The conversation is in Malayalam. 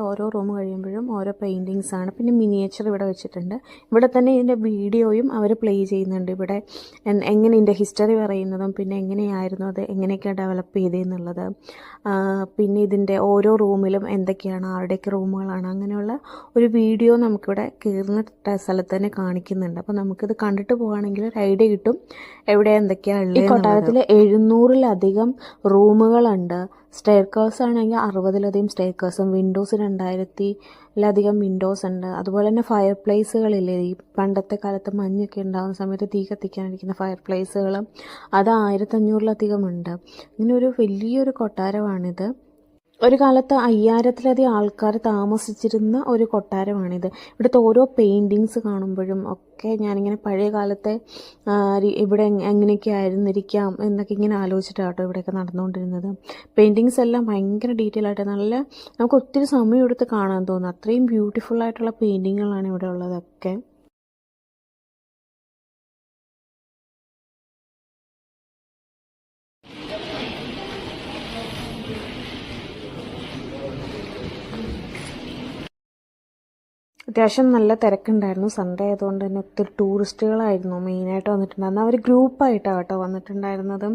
ഓരോ റൂം കഴിയുമ്പോഴും ഓരോ പെയിൻറ്റിങ്സ് ആണ്. പിന്നെ മിനിയേച്ചർ ഇവിടെ വെച്ചിട്ടുണ്ട്. ഇവിടെ തന്നെ ഇതിൻ്റെ വീഡിയോയും അവർ പ്ലേ ചെയ്യുന്നുണ്ട്. ഇവിടെ എങ്ങനെ ഇതിൻ്റെ ഹിസ്റ്ററി പറയുന്നതും പിന്നെ എങ്ങനെയായിരുന്നു അത് എങ്ങനെയൊക്കെയാണ് ഡെവലപ്പ് ചെയ്തതെന്നുള്ളത്, പിന്നെ ഇതിൻ്റെ ഓരോ റൂമിലും എന്തൊക്കെയാണ് ആരുടെയൊക്കെ റൂമുകളാണ് അങ്ങനെയുള്ള ഒരു വീഡിയോ നമുക്കിവിടെ കയറുന്ന സ്ഥലത്ത് തന്നെ കാണിക്കുന്നുണ്ട്. അപ്പോൾ നമുക്കിത് കണ്ടിട്ട് പോവുകയാണെങ്കിൽ ഒരു ഐഡിയ കിട്ടും എവിടെ എന്തൊക്കെയാണ് ഉള്ളത്. ഈ കൊട്ടാരത്തിൽ 700-ലധികം റൂമുകളുണ്ട്. സ്റ്റെയർകേഴ്സ് ആണെങ്കിൽ 60-ലധികം സ്റ്റെയർകേഴ്സും, വിൻഡോസ് 2000-ലധികം വിൻഡോസ് ഉണ്ട്. അതുപോലെ തന്നെ ഫയർ പ്ലേസുകളില്ലേ, ഈ പണ്ടത്തെ കാലത്ത് മഞ്ഞൊക്കെ ഉണ്ടാകുന്ന സമയത്ത് തീ കത്തിക്കാനിരിക്കുന്ന ഫയർ പ്ലേസുകൾ, അത് 1500-ലധികം ഉണ്ട്. ഇങ്ങനെ ഒരു വലിയൊരു കൊട്ടാരമാണിത്. ഒരു കാലത്ത് 5000-ലധികം ആൾക്കാർ താമസിച്ചിരുന്ന ഒരു കൊട്ടാരമാണിത്. ഇവിടുത്തെ ഓരോ പെയിൻറ്റിങ്സ് കാണുമ്പോഴും ഒക്കെ ഞാനിങ്ങനെ പഴയ കാലത്തെ ഇവിടെ എങ്ങനെയൊക്കെ ആയിരുന്നിരിക്കാം എന്നൊക്കെ ഇങ്ങനെ ആലോചിച്ചിട്ടാണ് കേട്ടോ ഇവിടെയൊക്കെ നടന്നുകൊണ്ടിരുന്നത്. പെയിൻറ്റിങ്സ് എല്ലാം ഭയങ്കര ഡീറ്റെയിൽ ആയിട്ട് നമുക്ക് ഒത്തിരി സമയം എടുത്ത് കാണാൻ തോന്നും. അത്രയും ബ്യൂട്ടിഫുൾ ആയിട്ടുള്ള പെയിൻറ്റിങ്ങുകളാണ് ഇവിടെ ഉള്ളതൊക്കെ. അത്യാവശ്യം നല്ല തിരക്കുണ്ടായിരുന്നു. സൺഡേ ആയതുകൊണ്ട് തന്നെ ഒത്തിരി ടൂറിസ്റ്റുകളായിരുന്നു മെയിനായിട്ട് വന്നിട്ടുണ്ടായിരുന്നത്. അവർ ഗ്രൂപ്പായിട്ടാണ് കേട്ടോ വന്നിട്ടുണ്ടായിരുന്നത്.